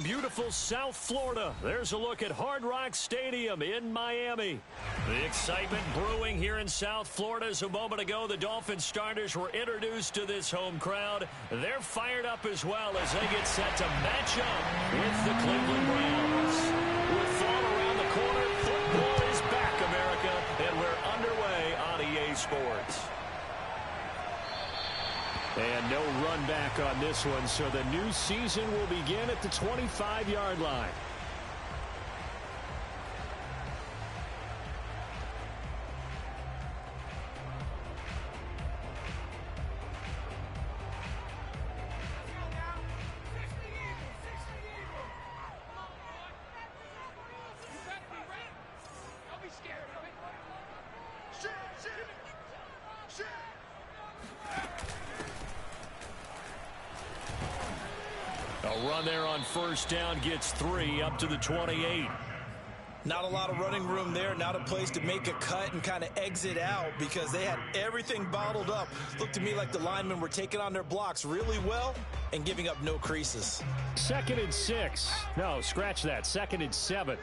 beautiful South Florida. There's a look at Hard Rock Stadium in Miami. The excitement brewing here in South Florida as a moment ago the Dolphins starters were introduced to this home crowd. They're fired up as well as they get set to match up with the Cleveland Browns. With fall around the corner, football is back, America, and we're underway on EA Sports. And no run back on this one, so the new season will begin at the 25-yard line. Run there on first down gets 3 up to the 28. Not a lot of running room there. Not a place to make a cut and kind of exit out because they had everything bottled up. Looked to me like the linemen were taking on their blocks really well and giving up no creases. 2nd and 6. No, scratch that. 2nd and 7.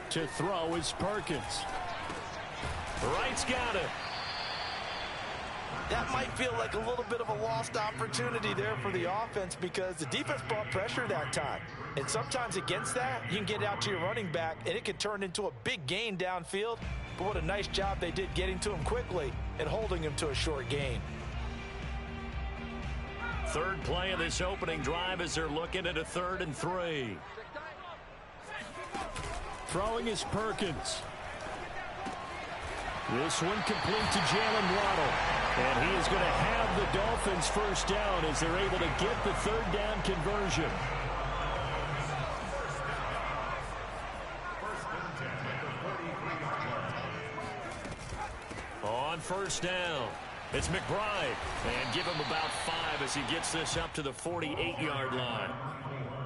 To throw is Perkins. Wright's got it. That might feel like a little bit of a lost opportunity there for the offense because the defense brought pressure that time. And sometimes against that, you can get out to your running back, and it could turn into a big gain downfield. But what a nice job they did getting to him quickly and holding him to a short gain. Third play of this opening drive as they're looking at a 3rd and 3. Throwing is Perkins. This one complete to Jalen Waddle. And he is going to have the Dolphins first down as they're able to get the 3rd down conversion. On first down, it's McBride. And give him about 5 as he gets this up to the 48-yard line.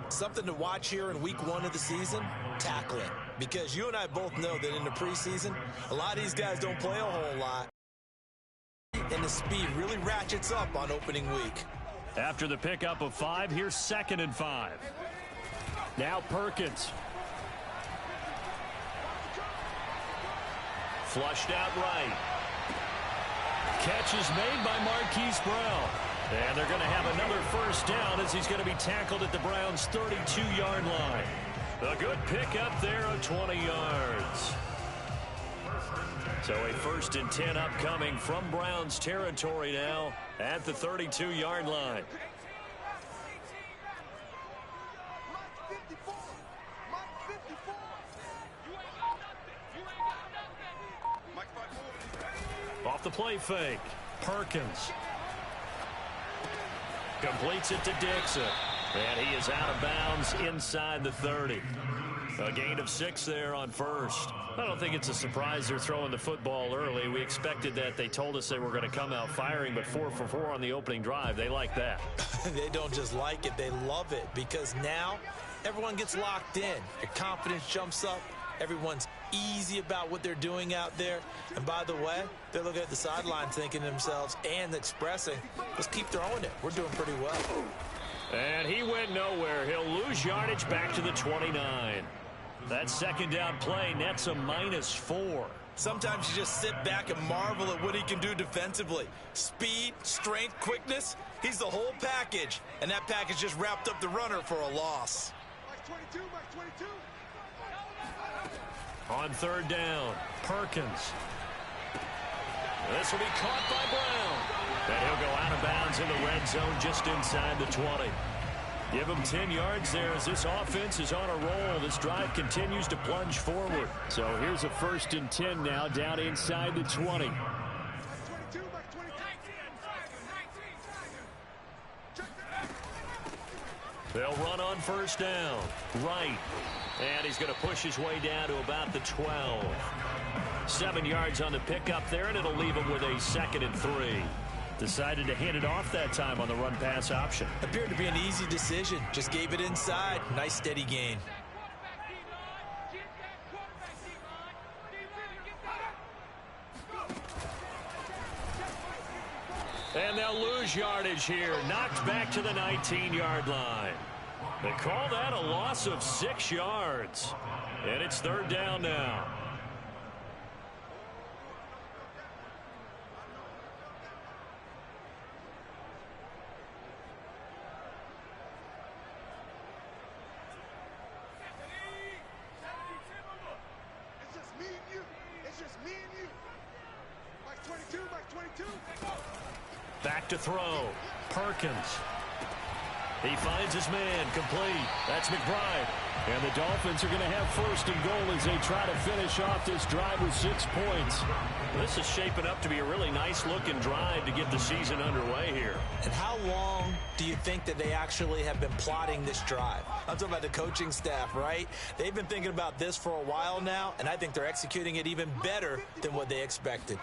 Something to watch here in week 1 of the season, tackling. Because you and I both know that in the preseason, a lot of these guys don't play a whole lot. And the speed really ratchets up on opening week. After the pickup of 5, here's 2nd and 5. Now Perkins. Flushed out right. Catch is made by Marquise Brown. And they're going to have another first down as he's going to be tackled at the Browns' 32-yard line. A good pickup there of 20 yards. So a 1st and 10 upcoming from Browns territory now at the 32-yard line. Off the play fake, Perkins. Completes it to Dixon. And he is out of bounds inside the 30. A gain of 6 there on first. I don't think it's a surprise they're throwing the football early. We expected that. They told us they were going to come out firing, but 4 for 4 on the opening drive. They like that. They don't just like it. They love it because now everyone gets locked in. Your confidence jumps up. Everyone's easy about what they're doing out there. And by the way, they're looking at the sideline thinking to themselves and expressing, let's keep throwing it. We're doing pretty well. And he went nowhere. He'll lose yardage back to the 29. That 2nd down play nets a -4. Sometimes you just sit back and marvel at what he can do defensively. Speed, strength, quickness, he's the whole package. And that package just wrapped up the runner for a loss. On 3rd down, Perkins. This will be caught by Brown. And he'll go out of bounds in the red zone just inside the 20. Give him 10 yards there as this offense is on a roll. This drive continues to plunge forward. So here's a 1st and 10 now down inside the 20. They'll run on first down. Right. And he's going to push his way down to about the 12. 7 yards on the pickup there, and it'll leave him with a 2nd and 3. Decided to hand it off that time on the run-pass option. Appeared to be an easy decision. Just gave it inside. Nice steady gain. And they'll lose yardage here. Knocked back to the 19-yard line. They call that a loss of 6 yards. And it's third down now. It's just me and you. It's just me and you. Mike 22, Mike 22. Back to throw. Perkins. He finds his man, complete. That's McBride. And the Dolphins are going to have first and goal as they try to finish off this drive with 6 points. This is shaping up to be a really nice-looking drive to get the season underway here. And how long do you think that they actually have been plotting this drive? I'm talking about the coaching staff, right? They've been thinking about this for a while now, and I think they're executing it even better than what they expected.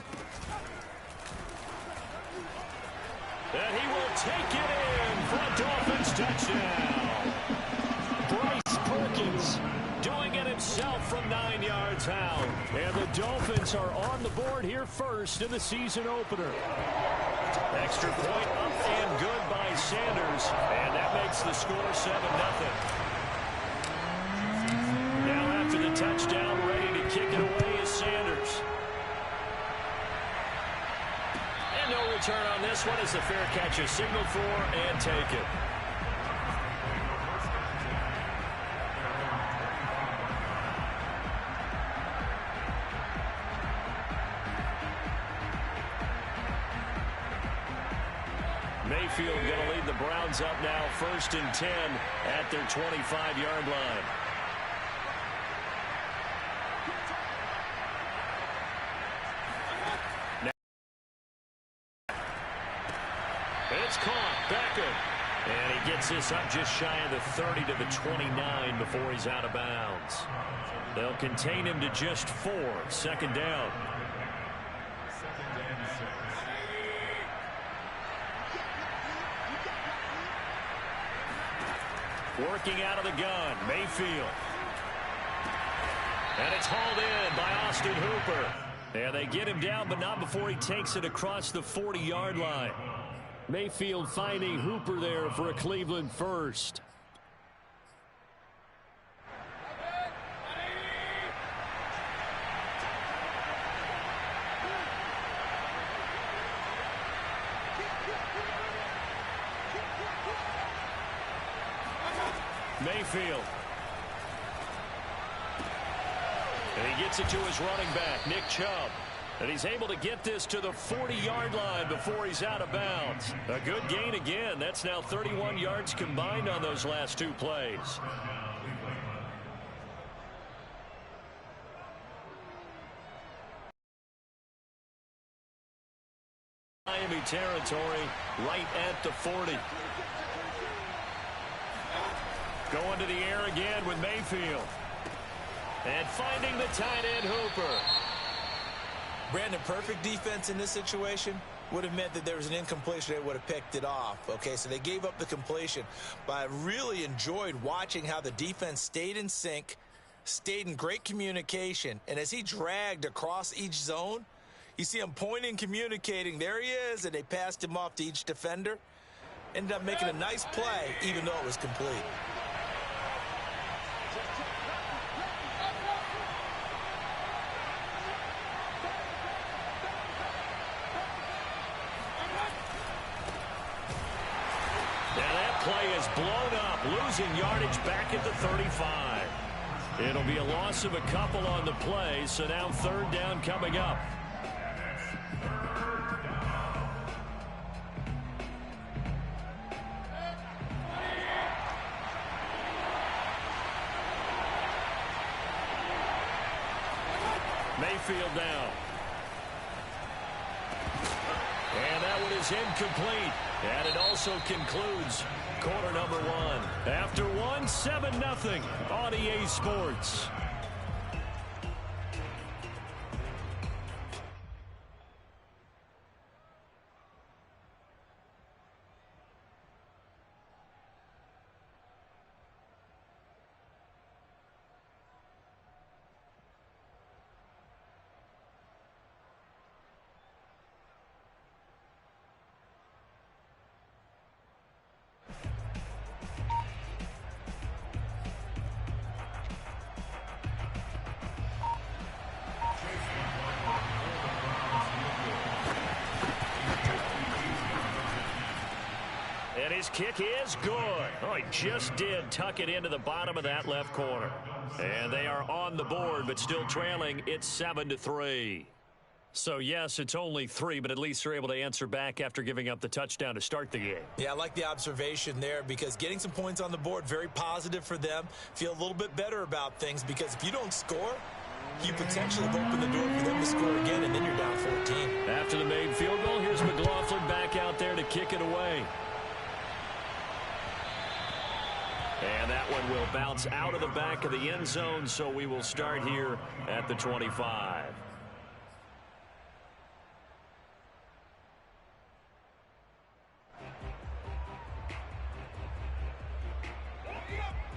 And he will take it in for a Dolphins touchdown. Bryce Perkins doing it himself from 9 yards out. And the Dolphins are on the board here first in the season opener. Extra point up and good by Sanders. And that makes the score 7-0. Now after the touchdown, ready to kick it away is Sanders. No return on this one as the fair catch is signaled for and taken. Mayfield going to lead the Browns up now, 1st and 10 at their 25-yard line. It's caught. Beckham. And he gets this up just shy of the 30 to the 29 before he's out of bounds. They'll contain him to just 4. Second down. Working out of the gun. Mayfield. And it's hauled in by Austin Hooper. And they get him down, but not before he takes it across the 40-yard line. Mayfield finding Hooper there for a Cleveland first. Mayfield. And he gets it to his running back, Nick Chubb. And he's able to get this to the 40-yard line before he's out of bounds. A good gain again. That's now 31 yards combined on those last 2 plays. Miami territory right at the 40. Going to the air again with Mayfield. And finding the tight end Hooper. Brandon, perfect defense in this situation would have meant that there was an incompletion. They would have picked it off. Okay, so they gave up the completion. But I really enjoyed watching how the defense stayed in sync, stayed in great communication. And as he dragged across each zone, you see him pointing, communicating. There he is, and they passed him off to each defender. Ended up making a nice play, even though it was complete. Play is blown up, losing yardage back at the 35. It'll be a loss of a couple on the play, so now third down coming up. Mayfield down. And that one is incomplete. And it also concludes quarter number 1. After 1, 7-0 on EA Sports. His kick is good. Oh, he just did tuck it into the bottom of that left corner. And they are on the board, but still trailing. It's 7-3. So, yes, it's only 3, but at least they're able to answer back after giving up the touchdown to start the game. Yeah, I like the observation there because getting some points on the board, very positive for them. Feel a little bit better about things because if you don't score, you potentially have opened the door for them to score again, and then you're down 14. After the made field goal, here's McLaughlin back out there to kick it away. And that one will bounce out of the back of the end zone, so we will start here at the 25.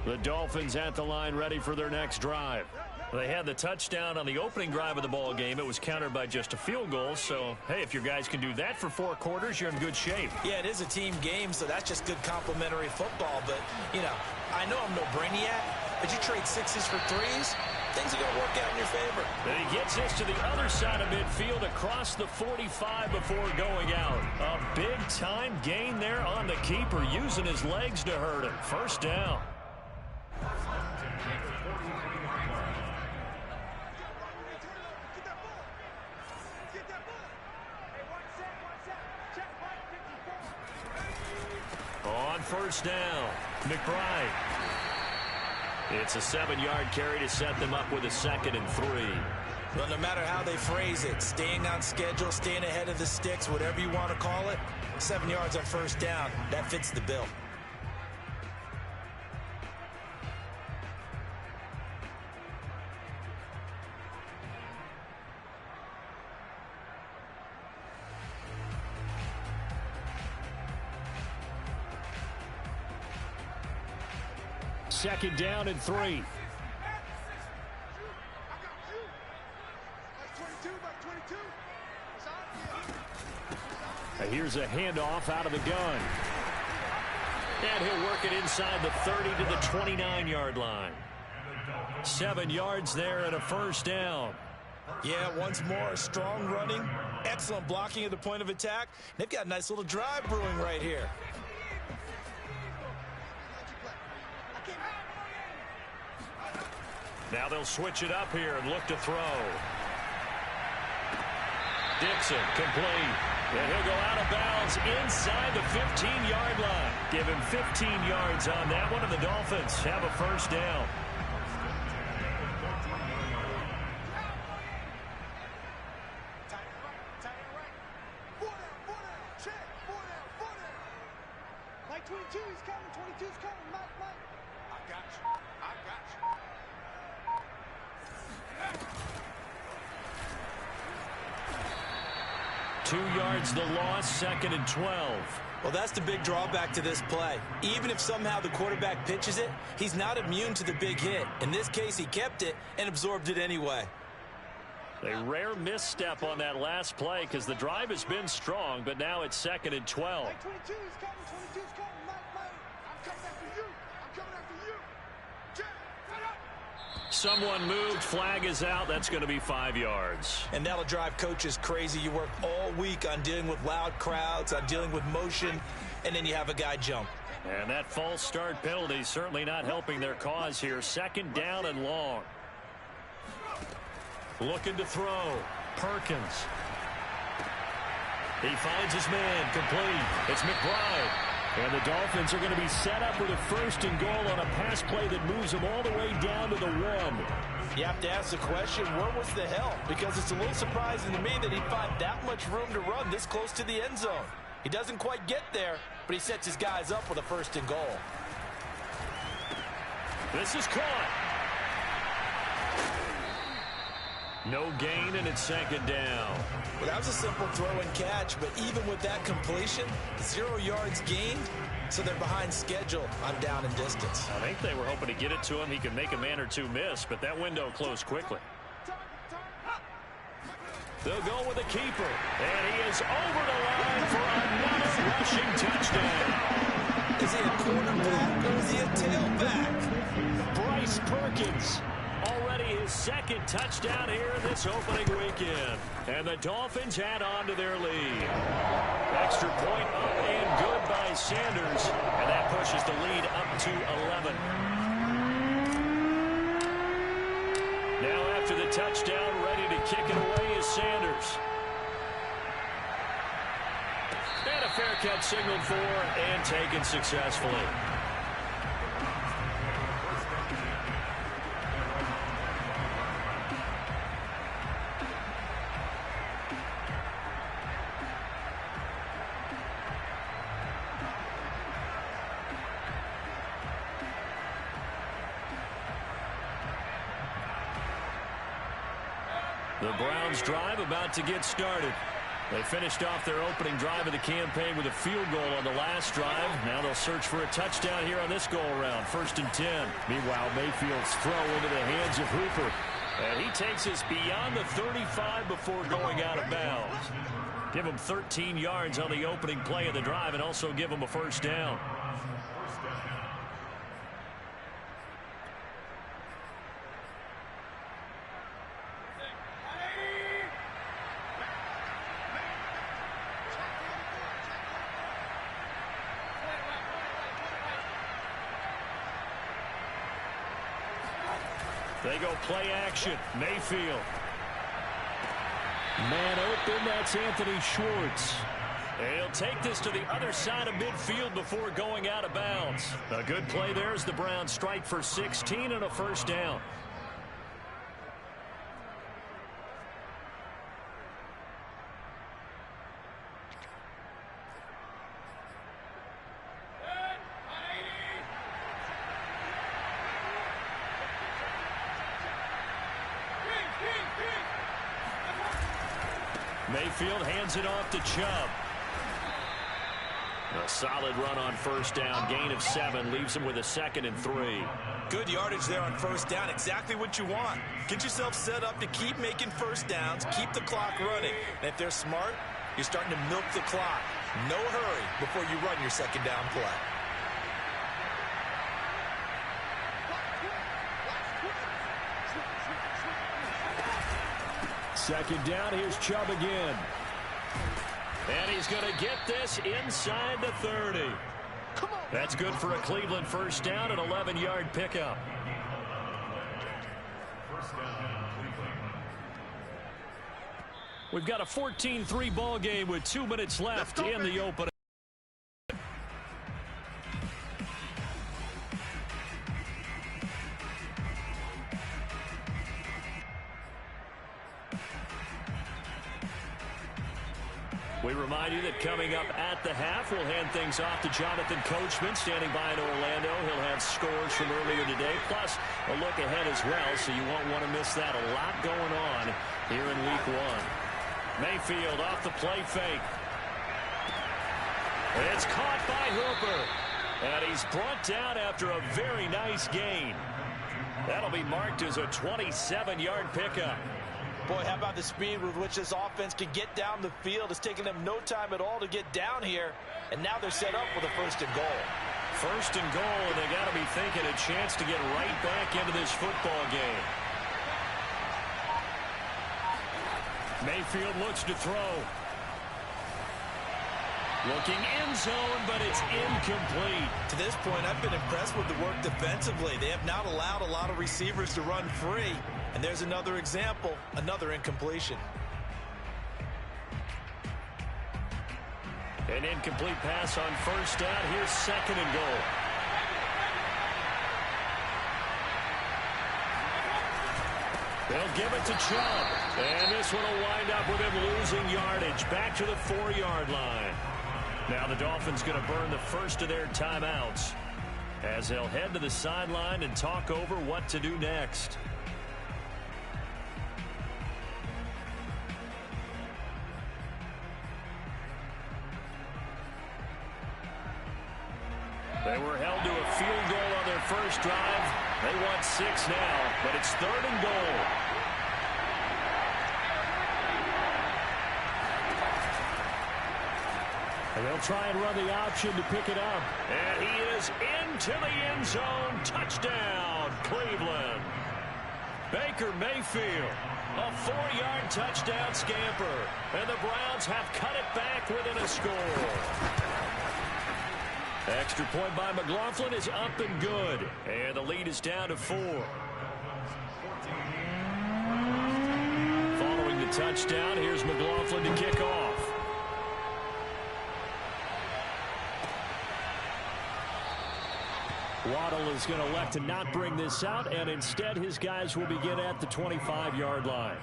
The Dolphins at the line ready for their next drive. They had the touchdown on the opening drive of the ball game. It was countered by just a field goal. So, hey, if your guys can do that for 4 quarters, you're in good shape. Yeah, it is a team game, so that's just good complimentary football. But, you know, I know I'm no brainiac, but you trade 6s for 3s, things are going to work out in your favor. And he gets this to the other side of midfield across the 45 before going out. A big-time gain there on the keeper, using his legs to hurt him. First down. On first down, McBride. It's a 7-yard carry to set them up with a 2nd and 3. Well, no matter how they phrase it, staying on schedule, staying ahead of the sticks, whatever you want to call it, 7 yards on first down, that fits the bill. Second down and 3. Here's a handoff out of the gun. And he'll work it inside the 30 to the 29-yard line. 7 yards there and a first down. Yeah, once more, strong running, excellent blocking at the point of attack. They've got a nice little drive brewing right here. Now they'll switch it up here and look to throw. Dixon, complete. And he'll go out of bounds inside the 15-yard line. Give him 15 yards on that one, and the Dolphins have a first down. Mike 22, he's coming. 22's coming. Mike. I got you. 2 yards the loss, 2nd and 12. Well, that's the big drawback to this play. Even if somehow the quarterback pitches it, he's not immune to the big hit. In this case, he kept it and absorbed it anyway. A rare misstep on that last play because the drive has been strong, but now it's 2nd and 12. Mike 22, he's coming. 22's coming. Mike. I'm coming after you. Someone moved. Flag is out. That's going to be 5 yards. And that'll drive coaches crazy. You work all week on dealing with loud crowds, on dealing with motion, and then you have a guy jump. And that false start penalty certainly not helping their cause here. 2nd down and long. Looking to throw. Perkins. He finds his man. Complete. It's McBride. And the Dolphins are going to be set up with a 1st and goal on a pass play that moves them all the way down to the 1. You have to ask the question, where was the help? Because it's a little surprising to me that he'd find that much room to run this close to the end zone. He doesn't quite get there, but he sets his guys up with a 1st and goal. This is caught. No gain, and it's 2nd down. Well, that was a simple throw and catch, but even with that completion, 0 yards gained, so they're behind schedule on down and distance. I think they were hoping to get it to him. He could make a man or two miss, but that window closed quickly. They'll go with a keeper, and he is over the line for another rushing touchdown. Is he a quarterback or is he a tailback? Bryce Perkins already already his second touchdown here in this opening weekend. And the Dolphins add on to their lead. Extra point up and good by Sanders. And that pushes the lead up to 11. Now after the touchdown, ready to kick it away is Sanders. And a fair catch signaled for and taken successfully. The Browns drive about to get started. They finished off their opening drive of the campaign with a field goal on the last drive. Now they'll search for a touchdown here on this go-around. 1st and 10. Meanwhile, Mayfield's throw into the hands of Hooper. And he takes us beyond the 35 before going out of bounds. Give him 13 yards on the opening play of the drive and also give him a first down. They go play action. Mayfield. Man open, that's Anthony Schwartz. And he'll take this to the other side of midfield before going out of bounds. A good play there as the Browns strike for 16 and a first down. Mayfield hands it off to Chubb. A solid run on first down. Gain of 7 leaves him with a 2nd and 3. Good yardage there on first down. Exactly what you want. Get yourself set up to keep making first downs. Keep the clock running. And if they're smart, you're starting to milk the clock. No hurry before you run your second down play. Second down, here's Chubb again. And he's going to get this inside the 30. That's good for a Cleveland first down, an 11-yard pickup. We've got a 14-3 ball game with 2 minutes left in the opening. We remind you that coming up at the half, we'll hand things off to Jonathan Coachman, standing by in Orlando. He'll have scores from earlier today, plus a look ahead as well, so you won't want to miss that. A lot going on here in Week 1. Mayfield off the play fake. It's caught by Hooper. And he's brought down after a very nice gain. That'll be marked as a 27-yard pickup. Boy, how about the speed with which this offense can get down the field? It's taken them no time at all to get down here, and now they're set up with a 1st and goal. 1st and goal, and they got to be thinking a chance to get right back into this football game. Mayfield looks to throw. Looking end zone, but it's incomplete. To this point, I've been impressed with the work defensively. They have not allowed a lot of receivers to run free. And there's another example, another incompletion. An incomplete pass on first down. Here's 2nd and goal. They'll give it to Chubb. And this one will wind up with him losing yardage. Back to the 4-yard line. Now the Dolphins going to burn the first of their timeouts as they'll head to the sideline and talk over what to do next. They were held to a field goal on their first drive. They want 6 now, but it's 3rd and goal. And they'll try and run the option to pick it up. And he is into the end zone. Touchdown, Cleveland. Baker Mayfield, a 4-yard touchdown scamper. And the Browns have cut it back within a score. Extra point by McLaughlin is up and good. And the lead is down to 4. Following the touchdown, here's McLaughlin to kick off. Waddle is going to elect to not bring this out, and instead his guys will begin at the 25-yard line.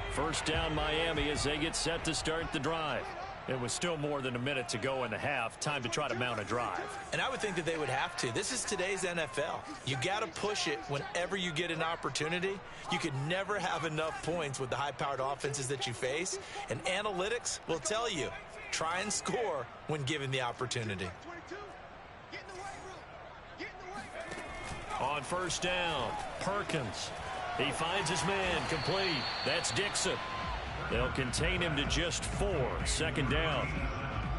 First down Miami as they get set to start the drive. It was still more than a minute to go in the half. Time to try to mount a drive. And I would think that they would have to. This is today's NFL. You got to push it whenever you get an opportunity. You could never have enough points with the high-powered offenses that you face. And analytics will tell you, try and score when given the opportunity. On first down, Perkins. He finds his man complete. That's Dixon. They'll contain him to just 4. Second down.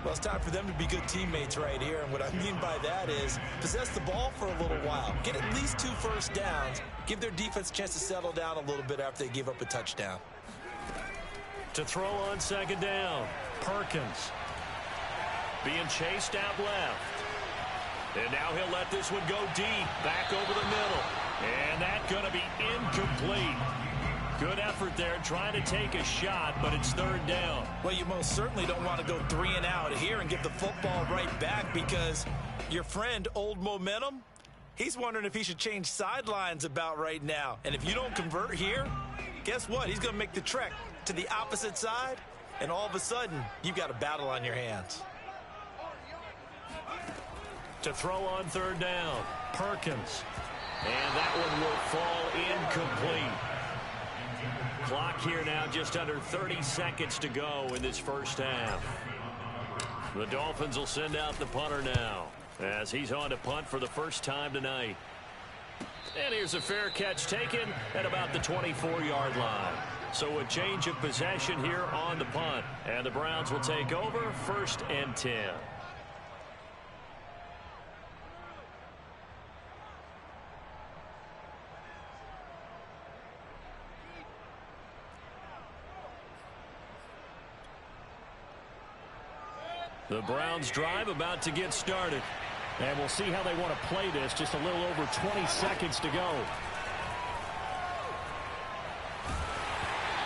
Well, it's time for them to be good teammates right here. And what I mean by that is possess the ball for a little while. Get at least 2 first downs. Give their defense a chance to settle down a little bit after they give up a touchdown. To throw on second down, Perkins. Being chased out left. And now he'll let this one go deep. Back over the middle. And that's going to be incomplete. Good effort there, trying to take a shot, but it's third down. Well, you most certainly don't want to go 3 and out here and get the football right back, because your friend, Old Momentum, he's wondering if he should change sidelines about right now. And if you don't convert here, guess what? He's going to make the trek to the opposite side, and all of a sudden, you've got a battle on your hands. To throw on third down, Perkins. And that one will fall incomplete. Clock here now, just under 30 seconds to go in this first half. The Dolphins will send out the punter now as he's on to punt for the first time tonight. And here's a fair catch taken at about the 24-yard line. So a change of possession here on the punt. And the Browns will take over, 1st and 10. The Browns drive about to get started. And we'll see how they want to play this. Just a little over 20 seconds to go.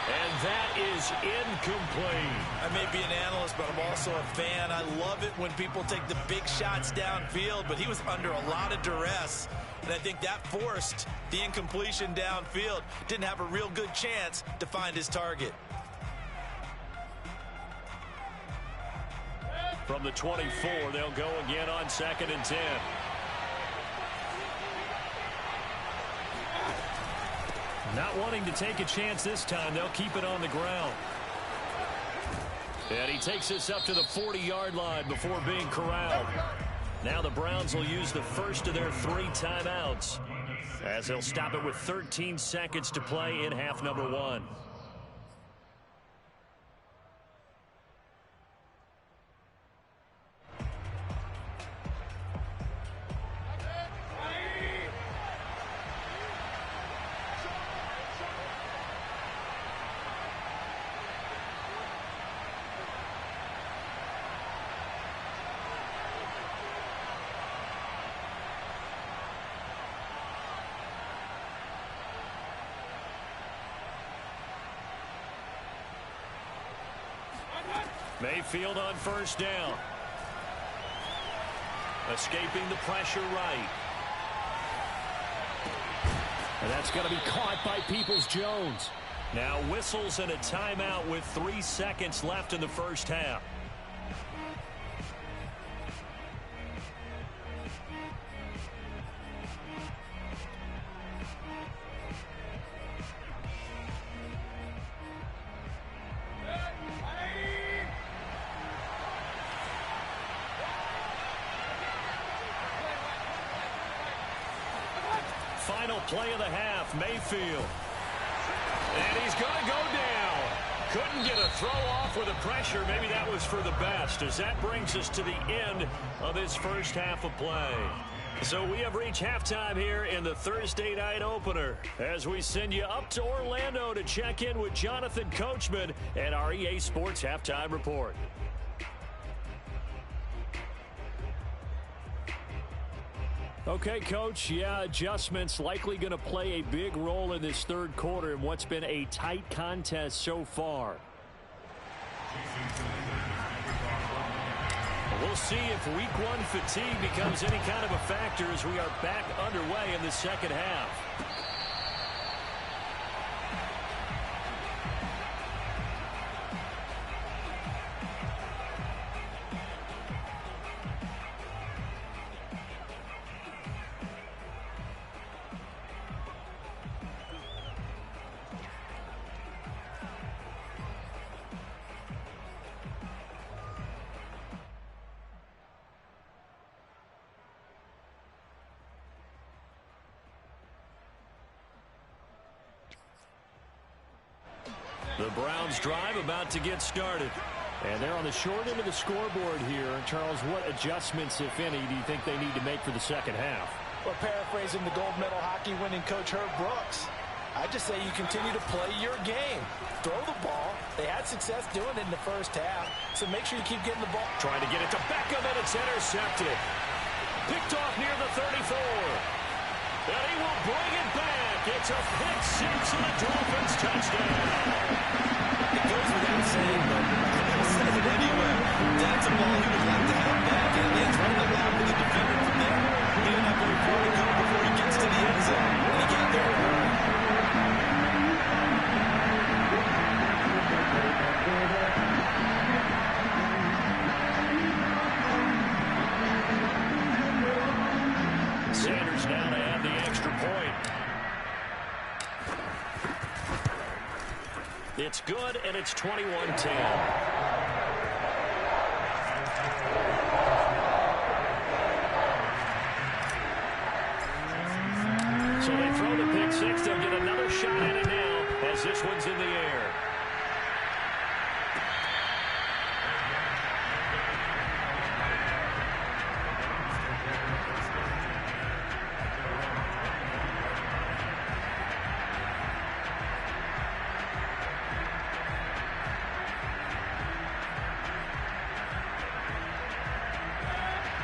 And that is incomplete. I may be an analyst, but I'm also a fan. I love it when people take the big shots downfield, but he was under a lot of duress. And I think that forced the incompletion downfield. Didn't have a real good chance to find his target. From the 24, they'll go again on 2nd and 10. Not wanting to take a chance this time, they'll keep it on the ground. And he takes this up to the 40-yard line before being corralled. Now the Browns will use the first of their 3 timeouts, as they'll stop it with 13 seconds to play in half number 1. Mayfield on first down. Escaping the pressure right. And that's going to be caught by Peoples-Jones. Now whistles and a timeout with 3 seconds left in the first half. Final play of the half, Mayfield. And he's going to go down. Couldn't get a throw off with the pressure. Maybe that was for the best, as that brings us to the end of this first half of play. So we have reached halftime here in the Thursday night opener as we send you up to Orlando to check in with Jonathan Coachman and our EA Sports Halftime Report. Okay, Coach, adjustments likely going to play a big role in this third quarter in what's been a tight contest so far. We'll see if Week 1 fatigue becomes any kind of a factor as we are back underway in the second half. The Browns drive about to get started. And they're on the short end of the scoreboard here. Charles, what adjustments, if any, do you think they need to make for the second half? Well, paraphrasing the gold medal hockey winning coach Herb Brooks, I just say you continue to play your game. Throw the ball. They had success doing it in the first half, so make sure you keep getting the ball. Trying to get it to Beckham, and it's intercepted. Picked off near the 34. And he will bring it back. It's a pick six and a Dolphins touchdown. It goes without saying, but I'm going to say it anyway. That's a ball he would like to have back, and it lands right in the lap of the defender from there. He didn't have very far to go before he gets to the end zone, and he got there early. Sanders now to add the extra point. It's good, and it's 21-10. So they throw the pick six. They'll get another shot at it now as this one's in the air.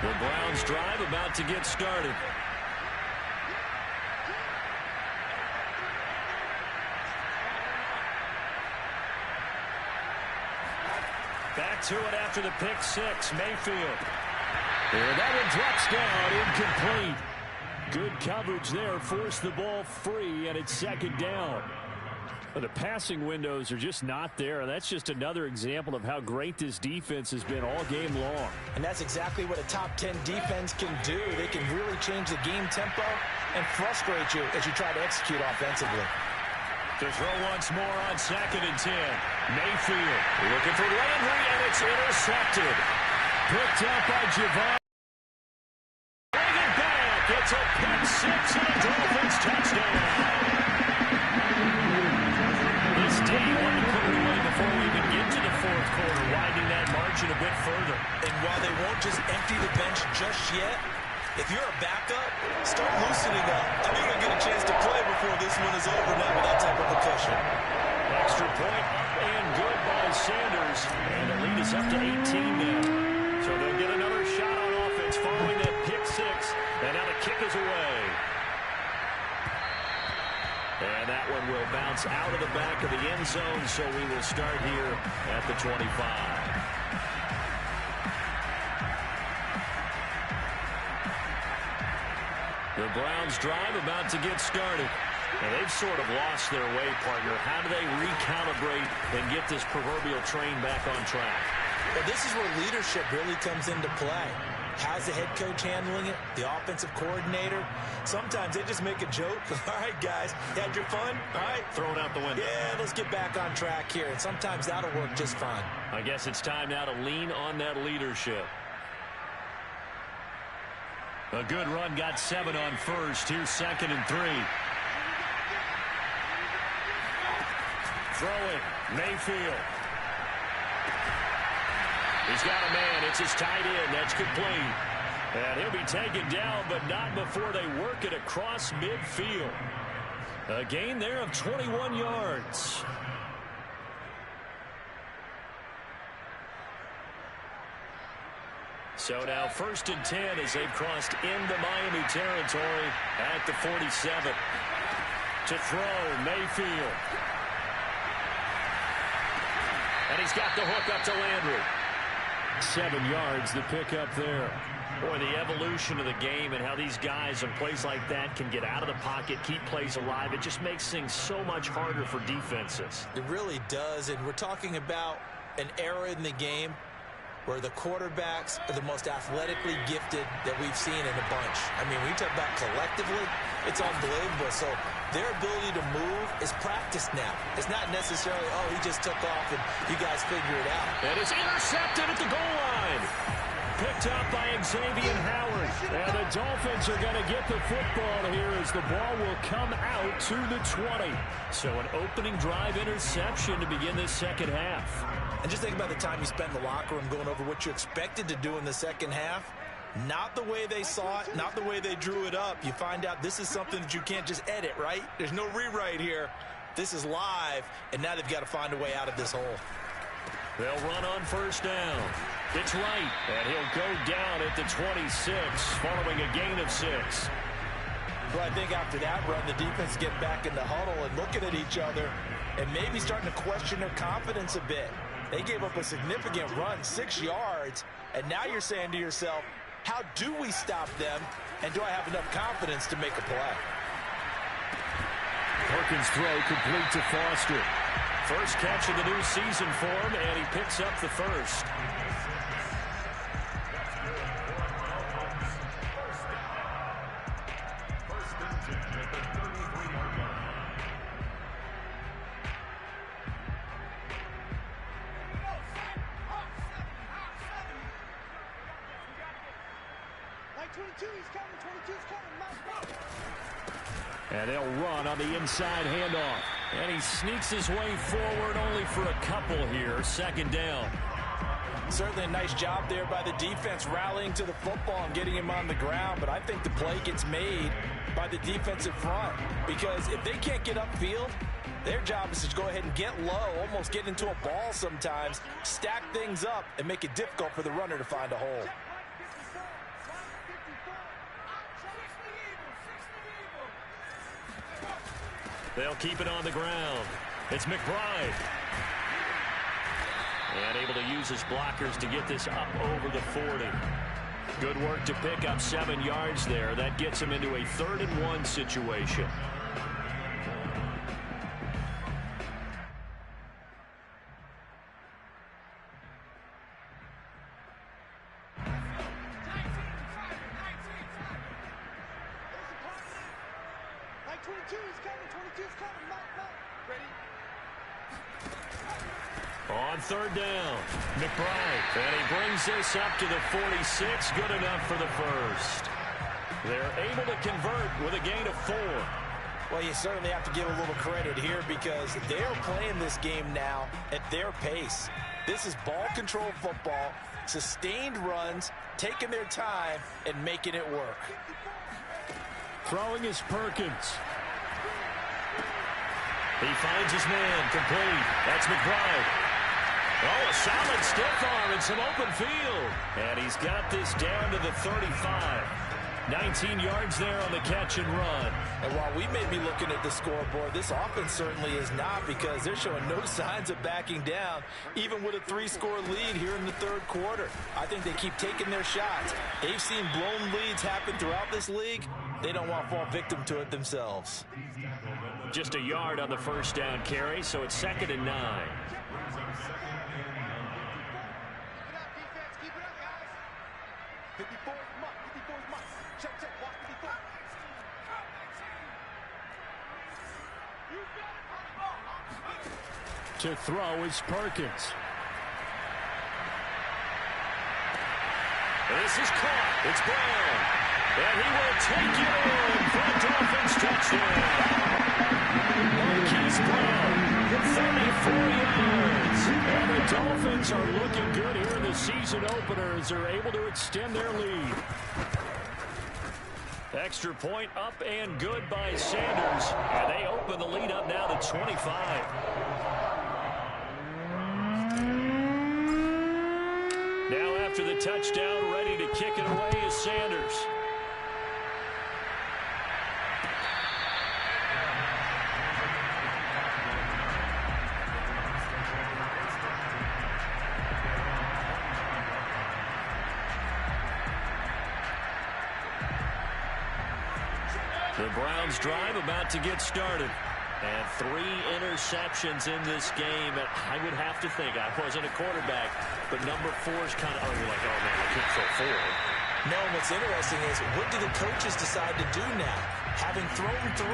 The Browns drive about to get started. Back to it after the pick six, Mayfield. And that one drops down, incomplete. Good coverage there, forced the ball free, and it's second down. The passing windows are just not there. That's just another example of how great this defense has been all game long. And that's exactly what a top 10 defense can do. They can really change the game tempo and frustrate you as you try to execute offensively. To throw once more on 2nd and 10. Mayfield looking for Landry, and it's intercepted. Picked up by Javon. Bring it back. It's a pick six and a Dolphins touchdown. This day wanted to put it away before we even get to the fourth quarter, widening that margin a bit further. And while they won't just empty the bench just yet, if you're a backup, start loosening up. I think you'll get a chance to play before this one is over now with that type of a cushion. Extra point up and good by Sanders. And the lead is up to 18 now. So they'll get another shot on offense following that pick six. And now the kick is away. And that one will bounce out of the back of the end zone, so we will start here at the 25. The Browns drive about to get started. And they've sort of lost their way, partner. How do they recalibrate and get this proverbial train back on track? Well, this is where leadership really comes into play. How's the head coach handling it? The offensive coordinator? Sometimes they just make a joke. All right, guys, you had your fun? All right. Throw it out the window. Yeah, let's get back on track here. And sometimes that'll work just fine. I guess it's time now to lean on that leadership. A good run, got 7 on first. Here's 2nd and 3. Throwing, Mayfield. He's got a man. It's his tight end. That's complete. And he'll be taken down, but not before they work it across midfield. A gain there of 21 yards. So now 1st and 10 as they've crossed into Miami territory at the 47. To throw, Mayfield. And he's got the hook up to Landry. 7 yards, the pickup there. Boy, the evolution of the game and how these guys in plays like that can get out of the pocket, keep plays alive, it just makes things so much harder for defenses. It really does, and we're talking about an era in the game where the quarterbacks are the most athletically gifted that we've seen in a bunch. I mean, when you talk about collectively, it's unbelievable. So their ability to move is practiced now. It's not necessarily, oh, he just took off and you guys figure it out. And it's intercepted at the goal line. Picked up by Xavier Howard. And the Dolphins are going to get the football here as the ball will come out to the 20. So an opening drive interception to begin this second half. And just think about the time you spent in the locker room going over what you expected to do in the second half. Not the way they saw it, not the way they drew it up. You find out this is something that you can't just edit, right? There's no rewrite here. This is live, and now they've got to find a way out of this hole. They'll run on 1st down. It's right, and he'll go down at the 26, following a gain of 6. Well, I think after that run, the defense get back in the huddle and looking at each other and maybe starting to question their confidence a bit. They gave up a significant run, 6 yards, and now you're saying to yourself, how do we stop them, and do I have enough confidence to make a play? Perkins' throw complete to Foster. First catch of the new season for him, and he picks up the first. And they'll run on the inside handoff. And he sneaks his way forward only for a couple here. 2nd down. Certainly a nice job there by the defense rallying to the football and getting him on the ground. But I think the play gets made by the defensive front. Because if they can't get upfield, their job is to go ahead and get low, almost get into a ball sometimes, stack things up, and make it difficult for the runner to find a hole. They'll keep it on the ground. It's McBride. And able to use his blockers to get this up over the 40. Good work to pick up 7 yards there. That gets him into a 3rd and 1 situation. On 3rd down, McBride, and he brings this up to the 46, good enough for the first. They're able to convert with a gain of 4. Well, you certainly have to give a little credit here because they're playing this game now at their pace. This is ball control football, sustained runs, taking their time, and making it work. Throwing is Perkins. He finds his man, complete. That's McBride. Oh, a solid stiff arm and some open field. And he's got this down to the 35. 19 yards there on the catch and run. And while we may be looking at the scoreboard, this offense certainly is not because they're showing no signs of backing down, even with a 3-score lead here in the 3rd quarter. I think they keep taking their shots. They've seen blown leads happen throughout this league. They don't want to fall victim to it themselves. Just a yard on the 1st down carry, so it's 2nd and 9. To throw is Perkins. This is caught. It's Brown. And he will take it in for a Dolphins touchdown. Marquise Brown 34 yards. And the Dolphins are looking good here in the season opener as they're able to extend their lead. Extra point up and good by Sanders. And they open the lead up now to 25. Now after the touchdown, ready to kick it away is Sanders. The Browns drive about to get started. And 3 interceptions in this game. And I would have to think, I wasn't a quarterback, but number 4 is kind of, you're like, oh, man, I can't throw 4. No, and what's interesting is, what do the coaches decide to do now? Having thrown 3,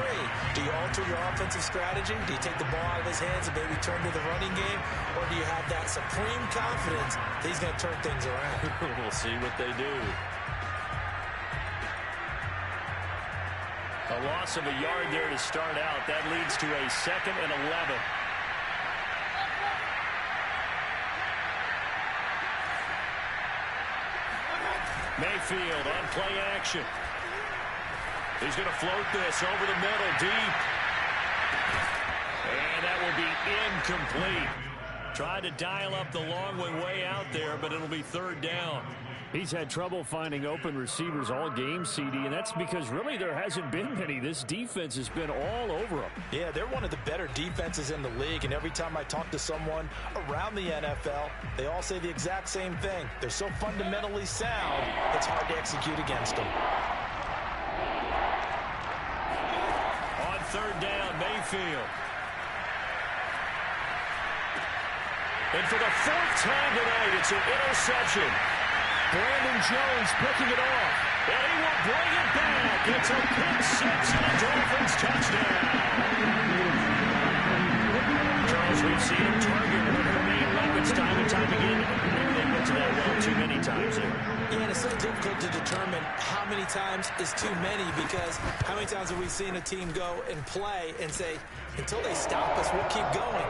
do you alter your offensive strategy? Do you take the ball out of his hands and maybe turn to the running game? Or do you have that supreme confidence that he's going to turn things around? We'll see what they do. A loss of a yard there to start out. That leads to a 2nd and 11. Mayfield on play action. He's going to float this over the middle, deep. And that will be incomplete. Tried to dial up the long one way out there, but it'll be 3rd down. He's had trouble finding open receivers all game, CD, and that's because really there hasn't been many. This defense has been all over them. Yeah, they're one of the better defenses in the league, and every time I talk to someone around the NFL, they all say the exact same thing. They're so fundamentally sound, it's hard to execute against them. On 3rd down, Mayfield. And for the 4th time tonight, it's an interception. Brandon Jones picking it off. And he will bring it back. It's a pick 6 and a Dolphins touchdown. Charles, we've seen him target one of their main weapons time and time again. Maybe they went to that well too many times there. Yeah, and it's so difficult to determine how many times is too many, because how many times have we seen a team go and play and say, until they stop us, we'll keep going.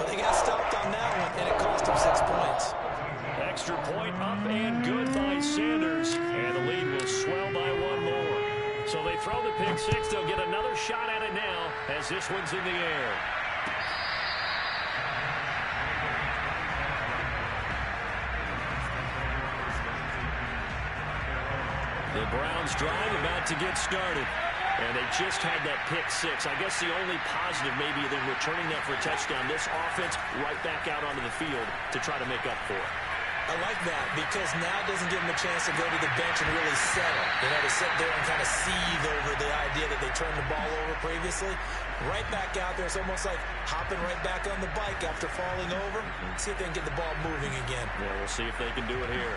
But they got stopped on that one, and it cost them 6 points. Extra point up and good by Sanders. And the lead will swell by 1 more. So they throw the pick 6. They'll get another shot at it now as this one's in the air. The Browns drive about to get started. And they just had that pick 6. I guess the only positive maybe than returning that for a touchdown, this offense right back out onto the field to try to make up for it. I like that, because now it doesn't give them a chance to go to the bench and really settle. You know, to sit there and kind of seethe over the idea that they turned the ball over previously. Right back out there, it's almost like hopping right back on the bike after falling over. See if they can get the ball moving again. Yeah, we'll see if they can do it here.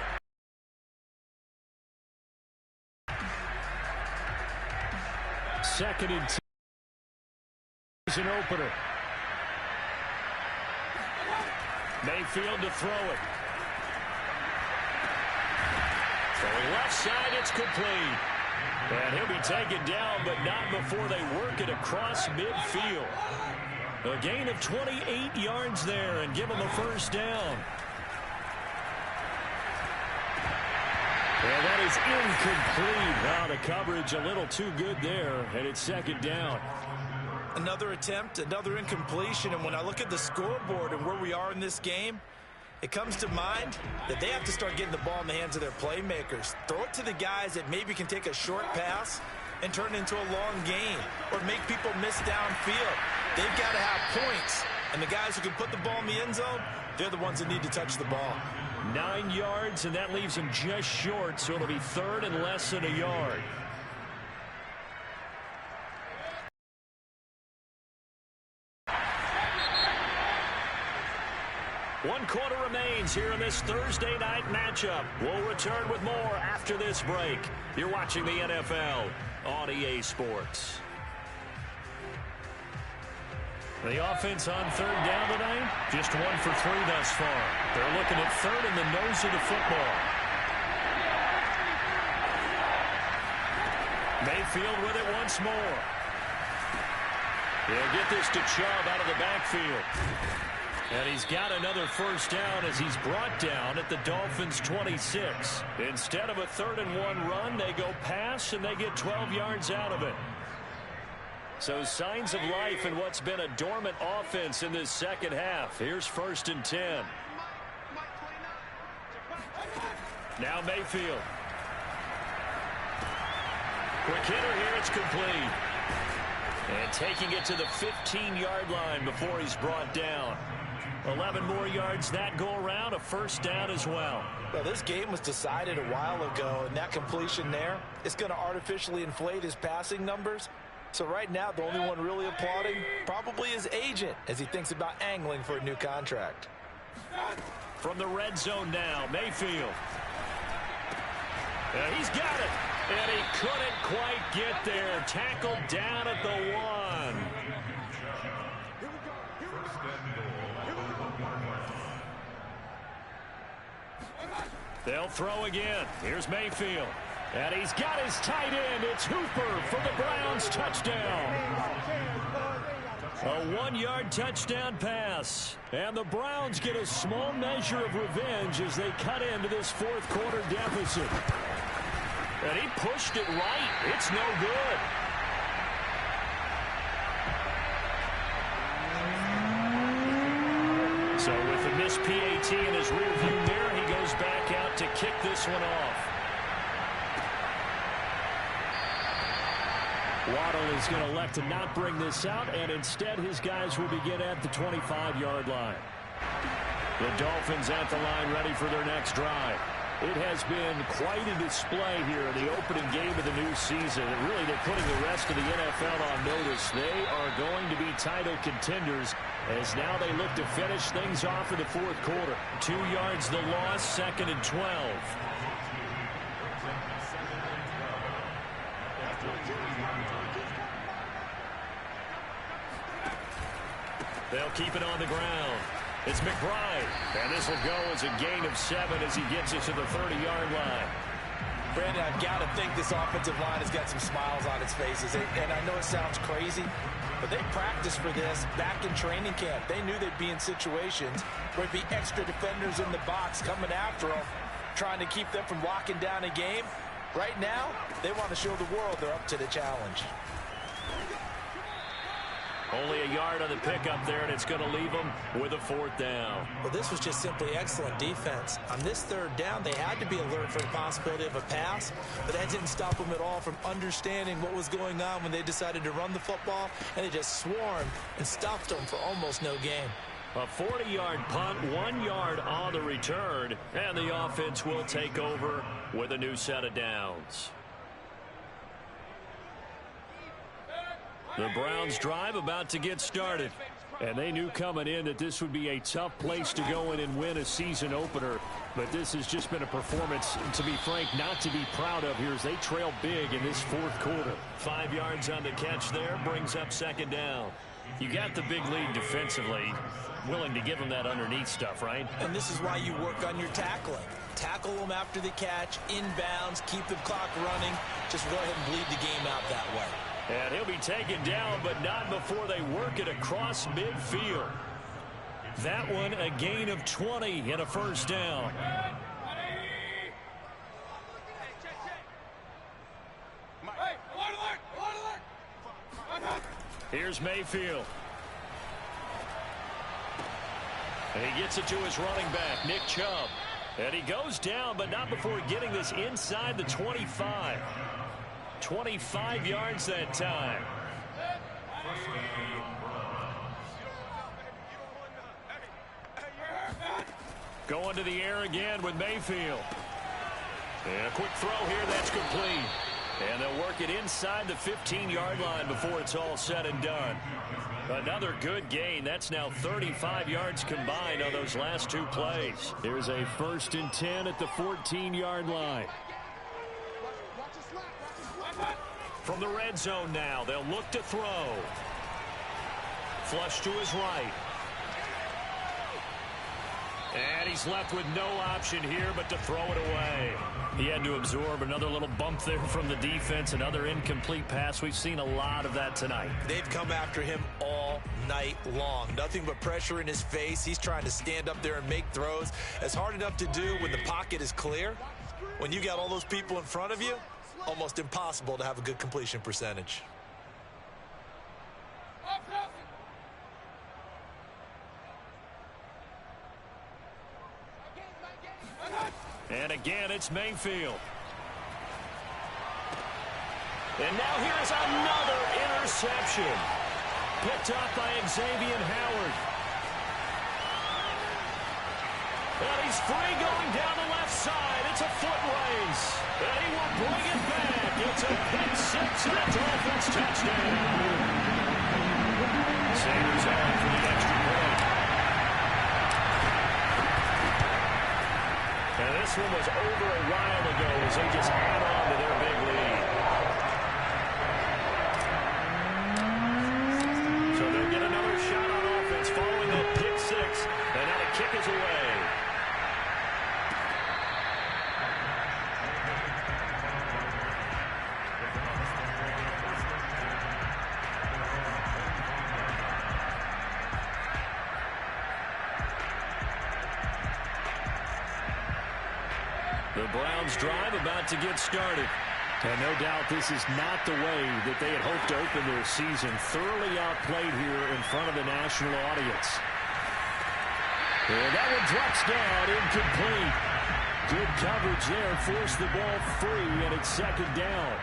Second and 10. Is an opener. Mayfield to throw it. Throwing left side, it's complete. And he'll be taken down, but not before they work it across midfield. A gain of 28 yards there and give him a 1st down. And that is incomplete. Wow, the coverage a little too good there, and it's 2nd down. Another attempt, another incompletion, and when I look at the scoreboard and where we are in this game, it comes to mind that they have to start getting the ball in the hands of their playmakers. Throw it to the guys that maybe can take a short pass and turn it into a long game, or make people miss downfield. They've got to have points, and the guys who can put the ball in the end zone, they're the ones that need to touch the ball. 9 yards, and that leaves him just short, so it'll be 3rd and less than a yard. One quarter remains here in this Thursday night matchup. We'll return with more after this break. You're watching the NFL on EA Sports. The offense on 3rd down tonight, just 1 for 3 thus far. They're looking at 3rd in the nose of the football. Mayfield with it once more. He'll get this to Chubb out of the backfield. And he's got another first down as he's brought down at the Dolphins' 26. Instead of a 3rd-and-1 run, they go pass, and they get 12 yards out of it. So signs of life in what's been a dormant offense in this second half. Here's 1st and 10. Now Mayfield. Quick hitter here, it's complete. And taking it to the 15-yard line before he's brought down. 11 more yards that go around, a first down as well. Well, this game was decided a while ago, and that completion there is going to artificially inflate his passing numbers. So right now, the only one really applauding probably his agent as he thinks about angling for a new contract. From the red zone now, Mayfield. He's got it, and he couldn't quite get there. Tackled down at the 1. They'll throw again. Here's Mayfield. And he's got his tight end. It's Hooper for the Browns touchdown. A 1-yard touchdown pass. And the Browns get a small measure of revenge as they cut into this fourth quarter deficit. And he pushed it right. It's no good. So with the missed PAT in his rearview mirror, he goes back out to kick this one off. Waddle is going to elect to not bring this out, and instead his guys will begin at the 25-yard line. The Dolphins at the line ready for their next drive. It has been quite a display here in the opening game of the new season. And really, they're putting the rest of the NFL on notice. They are going to be title contenders as now they look to finish things off in the fourth quarter. 2 yards the loss, 2nd and 12. They'll keep it on the ground. It's McBride, and this will go as a gain of 7 as he gets it to the 30-yard line. Brandon, I've got to think this offensive line has got some smiles on its faces. And I know it sounds crazy, but they practiced for this back in training camp. They knew they'd be in situations where there'd be extra defenders in the box coming after them, trying to keep them from locking down a game. Right now, they want to show the world they're up to the challenge. Only a yard on the pickup there, and it's going to leave them with a 4th down. Well, this was just simply excellent defense. On this 3rd down, they had to be alert for the possibility of a pass, but that didn't stop them at all from understanding what was going on when they decided to run the football, and they just swarmed and stopped them for almost no gain. A 40-yard punt, 1 yard on the return, and the offense will take over with a new set of downs. The Browns drive about to get started. And they knew coming in that this would be a tough place to go in and win a season opener. But this has just been a performance, to be frank, not to be proud of here as they trail big in this fourth quarter. 5 yards on the catch there, brings up 2nd down. You got the big lead defensively. Willing to give them that underneath stuff, right? And this is why you work on your tackling. Tackle them after the catch, inbounds, keep the clock running. Just go ahead and bleed the game out that way. And he'll be taken down, but not before they work it across midfield. That one a gain of 20 and a first down. Here's Mayfield. And he gets it to his running back, Nick Chubb. And he goes down, but not before getting this inside the 25. 25 yards that time. Going to the air again with Mayfield. And a quick throw here, that's complete. And they'll work it inside the 15-yard line before it's all said and done. Another good gain. That's now 35 yards combined on those last 2 plays. Here's a 1st and 10 at the 14-yard line. From the red zone now, they'll look to throw. Flush to his right. And he's left with no option here but to throw it away. He had to absorb another little bump there from the defense, another incomplete pass. We've seen a lot of that tonight. They've come after him all night long. Nothing but pressure in his face. He's trying to stand up there and make throws. It's hard enough to do when the pocket is clear. When you got all those people in front of you, almost impossible to have a good completion percentage. And again, it's Mayfield. And now here's another interception. Picked up by Xavier Howard. And he's free going down the left side. It's a foot race. And he will bring it back. It's a pick six and a Dolphins touchdown. Sanders on for the extra point. And this one was over a while ago as they just add on to their big lead. So they'll get another shot on offense following that pick six. And now the kick is away. The Browns drive about to get started. And no doubt this is not the way that they had hoped to open their season. Thoroughly outplayed here in front of the national audience. And that one drops down, incomplete. Good coverage there, forced the ball free, and it's second down.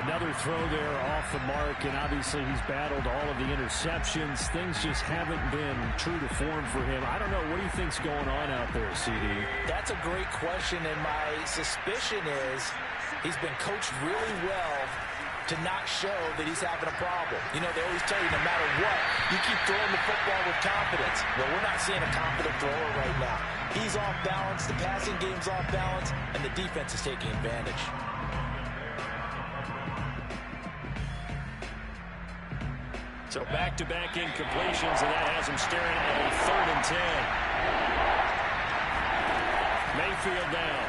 Another throw there off the mark, and obviously he's battled all of the interceptions. Things just haven't been true to form for him. I don't know. What do you think's going on out there, CD? That's a great question, and my suspicion is he's been coached really well to not show that he's having a problem. You know, they always tell you no matter what, you keep throwing the football with confidence. Well, we're not seeing a confident thrower right now. He's off balance, the passing game's off balance, and the defense is taking advantage. So back-to-back incompletions, and that has him staring at a 3rd and 10. Mayfield down.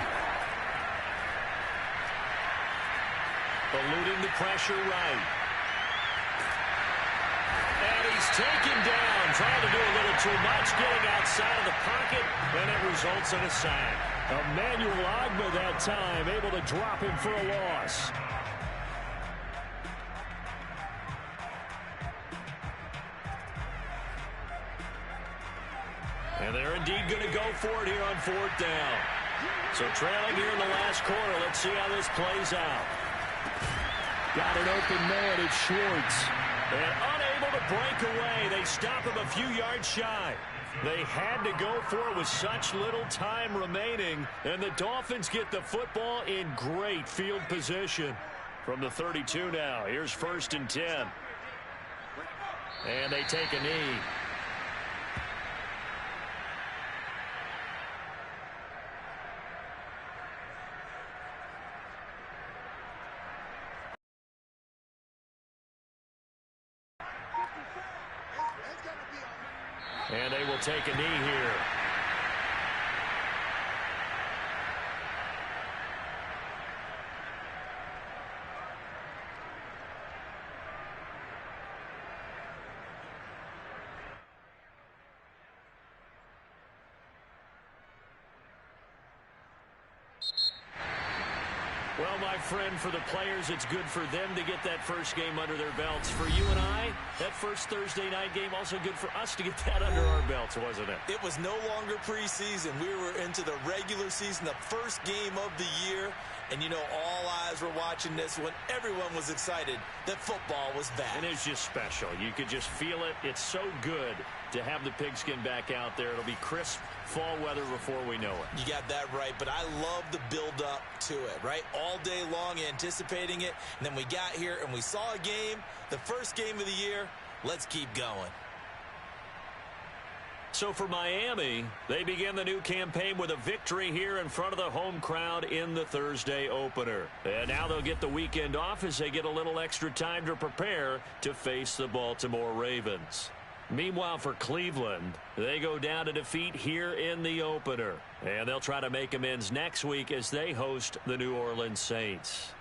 Eluding the pressure right. And he's taken down, trying to do a little too much, getting outside of the pocket, and it results in a sack. Emmanuel Ogbah that time, able to drop him for a loss. And they're indeed going to go for it here on 4th down. So trailing here in the last quarter. Let's see how this plays out. Got an open man. It's Schwartz. And unable to break away. They stop him a few yards shy. They had to go for it with such little time remaining. And the Dolphins get the football in great field position. From the 32 now. Here's 1st and 10. And they take a knee. And they will take a knee here. Well, my friend, for the players, it's good for them to get that first game under their belts. For you and I, that first Thursday night game, also good for us to get that under our belts, wasn't it? It was no longer preseason. We were into the regular season, the first game of the year. And, you know, all eyes were watching this when everyone was excited that football was back. And it's just special. You could just feel it. It's so good to have the pigskin back out there. It'll be crisp fall weather before we know it. You got that right, but I love the build-up to it, right? All day long anticipating it, and then we got here and we saw a game, the first game of the year. Let's keep going. So for Miami, they begin the new campaign with a victory here in front of the home crowd in the Thursday opener. And now they'll get the weekend off as they get a little extra time to prepare to face the Baltimore Ravens. Meanwhile, for Cleveland, they go down to defeat here in the opener. And they'll try to make amends next week as they host the New Orleans Saints.